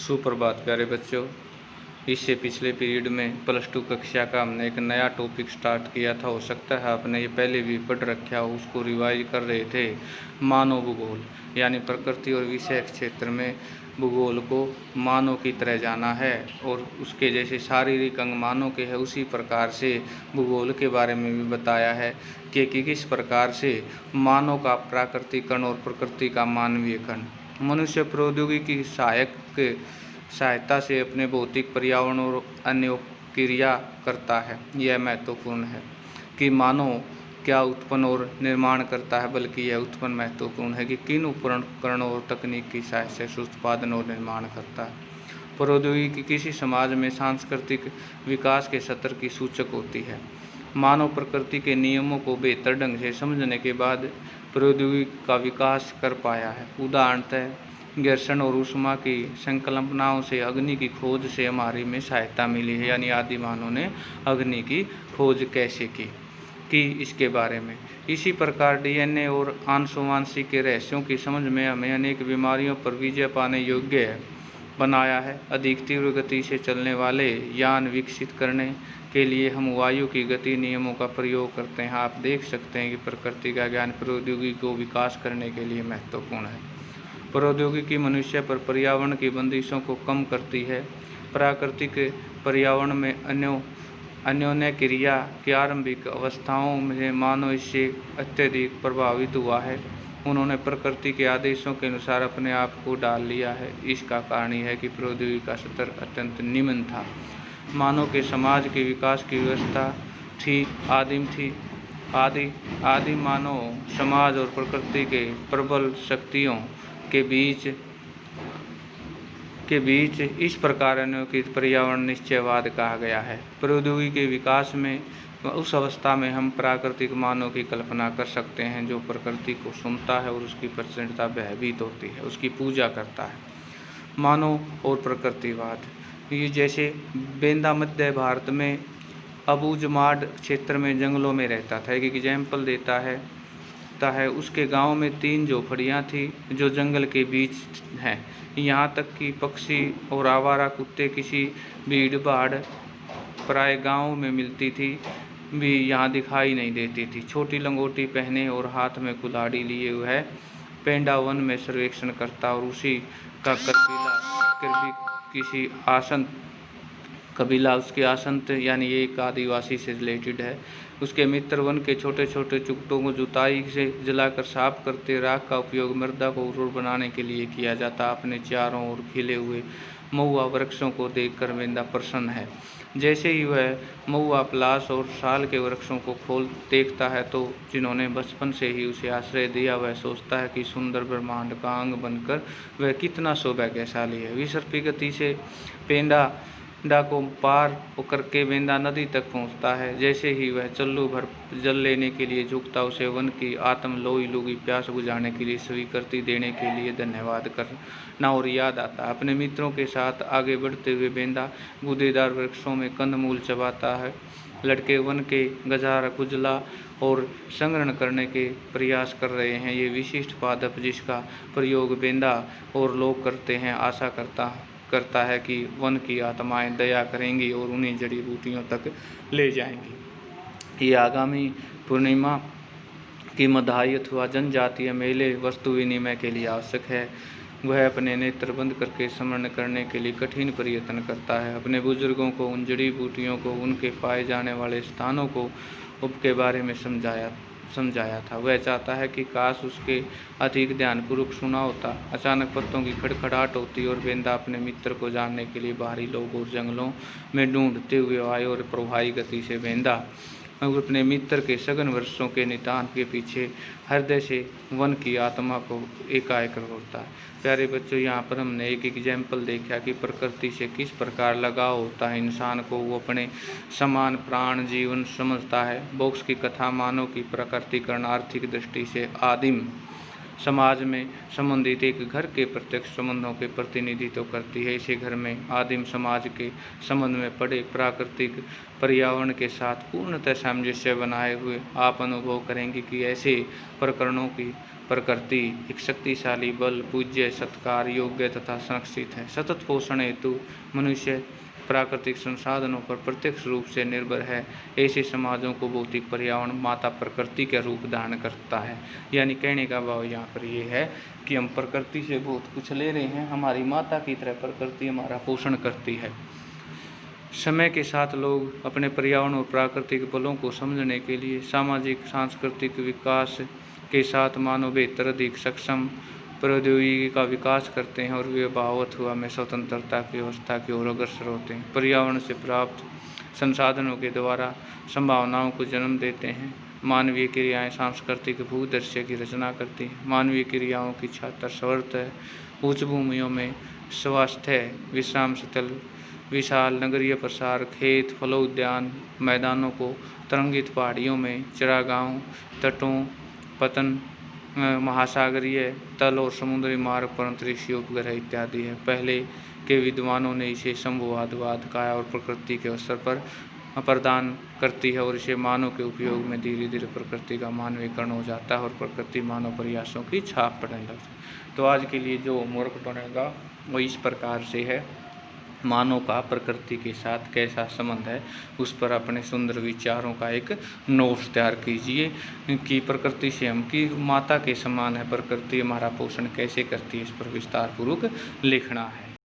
सुप्रभात प्यारे बच्चों। इससे पिछले पीरियड में +2 कक्षा का हमने एक नया टॉपिक स्टार्ट किया था। हो सकता है आपने ये पहले भी पढ़ रखा हो, उसको रिवाइज कर रहे थे। मानव भूगोल यानी प्रकृति और विषय क्षेत्र में भूगोल को मानव की तरह जाना है और उसके जैसे शारीरिक अंग मानव के है, उसी प्रकार से भूगोल के बारे में भी बताया है कि किस प्रकार से मानव का प्राकृतिक कण और प्रकृति का मानवीय कण मनुष्य प्रौद्योगिकी की सहायता से अपने भौतिक पर्यावरण और अन्य क्रिया करता है। यह महत्वपूर्ण है कि मानव क्या उत्पन्न और निर्माण करता है, बल्कि यह उत्पन्न महत्वपूर्ण है कि किन उपकरणों और तकनीक की सहायता से उत्पादन और निर्माण करता है। प्रौद्योगिकी किसी समाज में सांस्कृतिक विकास के स्तर की सूचक होती है। मानव प्रकृति के नियमों को बेहतर ढंग से समझने के बाद प्रौद्योगिकी का विकास कर पाया है। उदाहरणतः घर्षण और ऊष्मा की संकल्पनाओं से अग्नि की खोज से हमारी में सहायता मिली है, यानी आदि मानव ने अग्नि की खोज कैसे की इसके बारे में। इसी प्रकार डीएनए और आनुवंशिक के रहस्यों की समझ में हमें अनेक बीमारियों पर विजय पाने योग्य बनाया है। अधिक तीव्र गति से चलने वाले यान विकसित करने के लिए हम वायु की गति नियमों का प्रयोग करते हैं। आप देख सकते हैं कि प्रकृति का ज्ञान प्रौद्योगिकी को विकास करने के लिए महत्वपूर्ण है। प्रौद्योगिकी मनुष्य पर पर्यावरण की बंदिशों को कम करती है। प्राकृतिक पर्यावरण में अन्योन्य क्रिया की आरंभिक अवस्थाओं में मानव इससे अत्यधिक प्रभावित हुआ है। उन्होंने प्रकृति के आदेशों के अनुसार अपने आप को डाल लिया है। इसका कारण यह है कि प्रौद्योगिकी का स्तर अत्यंत निम्न था। मानव के समाज के विकास की व्यवस्था आदिम मानव समाज और प्रकृति के प्रबल शक्तियों के बीच इस प्रकार अन्योन्य पर्यावरण निश्चयवाद कहा गया है। प्रौद्योगिकी के विकास में उस अवस्था में हम प्राकृतिक मानव की कल्पना कर सकते हैं जो प्रकृति को सुनता है और उसकी प्रसन्नता भयभीत होती है, उसकी पूजा करता है। मानव और प्रकृतिवाद, ये जैसे बेंदा मध्य भारत में अबूजमाड क्षेत्र में जंगलों में रहता था। एक एग्जाम्पल देता है उसके गांव में 3 झोपड़ियां थी जो जंगल के बीच हैं। यहाँ तक कि पक्षी और आवारा कुत्ते किसी भीड़ भाड़ प्राय गांव में मिलती थी भी यहाँ दिखाई नहीं देती थी। छोटी लंगोटी पहने और हाथ में कुल्हाड़ी लिए हुए पेंडा वन में सर्वेक्षण करता और उसी का कबीला उसके आसंत यानी एक आदिवासी से रिलेटेड है। उसके मित्र वन के छोटे छोटे टुकड़ों को जुताई से जलाकर साफ करते। राख का उपयोग मृदा को उर्वर बनाने के लिए किया जाता। अपने चारों ओर खिले हुए महुआ वृक्षों को देखकर बेंदा प्रसन्न है। जैसे ही वह महुआ, पलाश और साल के वृक्षों को खोल देखता है तो जिन्होंने बचपन से ही उसे आश्रय दिया, वह सोचता है कि सुंदर ब्रह्मांड का अंग बनकर वह कितना सौभाग्यशाली है। विसर्पी गति से पेंडा को पार होकर के बेंदा नदी तक पहुंचता है। जैसे ही वह चल्लू भर जल लेने के लिए झुकता, उसे वन की आत्म लोई लुगी प्यास बुझाने के लिए स्वीकृति देने के लिए धन्यवाद करना और याद आता है। अपने मित्रों के साथ आगे बढ़ते हुए बेंदा गूदेदार वृक्षों में कंदमूल चबाता है। लड़के वन के गजारा कुजला और संग्रहण करने के प्रयास कर रहे हैं। ये विशिष्ट पादप जिसका प्रयोग बेंदा और लोग करते हैं, आशा करता है कि वन की आत्माएं दया करेंगी और उन्हें जड़ी बूटियों तक ले जाएंगी। ये आगामी पूर्णिमा की मधाई अथवा जनजातीय मेले वस्तु विनिमय के लिए आवश्यक है। वह अपने नेत्र बंद करके स्मरण करने के लिए कठिन प्रयत्न करता है। अपने बुजुर्गों को उन जड़ी बूटियों को, उनके पाए जाने वाले स्थानों को के बारे में समझाया था। वह चाहता है कि काश उसके अधिक ध्यानपूर्वक सुना होता। अचानक पत्तों की खड़खड़ाहट होती और बेंदा अपने मित्र को जानने के लिए बाहरी लोगों और जंगलों में ढूंढते हुए आए और प्रभावी गति से बेंदा और अपने मित्र के सघन वर्षों के नितान के पीछे हृदय से वन की आत्मा को एकाएक होता है। प्यारे बच्चों, यहाँ पर हमने एक एग्जाम्पल देखा कि प्रकृति से किस प्रकार लगाव होता है इंसान को। वो अपने समान प्राण जीवन समझता है। बॉक्स की कथा मानव की प्रकृतिकरण आर्थिक दृष्टि से आदिम समाज में संबंधित एक घर के प्रत्यक्ष संबंधों के प्रतिनिधित्व करती है। इसे घर में आदिम समाज के संबंध में पड़े प्राकृतिक पर्यावरण के साथ पूर्णतः सामंजस्य बनाए हुए आप अनुभव करेंगे कि ऐसे प्रकरणों की प्रकृति एक शक्तिशाली बल, पूज्य, सत्कार योग्य तथा संरक्षित है। सतत पोषण हेतु मनुष्य प्राकृतिक संसाधनों पर प्रत्यक्ष रूप से निर्भर है। ऐसे समाजों को भौतिक पर्यावरण माता प्रकृति का रूप धारण करता है। यानी कहने का भाव यहाँ पर ये है कि हम प्रकृति से बहुत कुछ ले रहे हैं, हमारी माता की तरह प्रकृति हमारा पोषण करती है। समय के साथ लोग अपने पर्यावरण और प्राकृतिक बलों को समझने के लिए सामाजिक सांस्कृतिक विकास के साथ मानव बेहतर अधिक सक्षम प्रौद्योगिकी का विकास करते हैं और वे भाववत हुआ में स्वतंत्रता की व्यवस्था की ओर अग्रसर होते हैं। पर्यावरण से प्राप्त संसाधनों के द्वारा संभावनाओं को जन्म देते हैं। मानवीय क्रियाएं सांस्कृतिक भूदृश्य की रचना करती हैं। मानवीय क्रियाओं की छात्र स्वर्थ है। उच्च भूमियों में स्वास्थ्य, विश्राम स्थल, विशाल नगरीय प्रसार, खेत, फलोद्यान, मैदानों को तरंगित पहाड़ियों में, चरागाहों, तटों, पतन, महासागरीय तल और समुद्री मार्ग पर अंतरिक्षीय उपग्रह इत्यादि है। पहले के विद्वानों ने इसे संभवादवाद काया और प्रकृति के अवसर पर प्रदान करती है और इसे मानव के उपयोग में धीरे धीरे प्रकृति का मानवीकरण हो जाता है और प्रकृति मानव प्रयासों की छाप पड़ने लगती है। तो आज के लिए जो होमवर्क बनेगा वो इस प्रकार से है, मानव का प्रकृति के साथ कैसा संबंध है उस पर अपने सुंदर विचारों का एक नोट्स तैयार कीजिए कि प्रकृति से हम की माता के समान है, प्रकृति हमारा पोषण कैसे करती है, इस पर विस्तार पूर्वक लिखना है।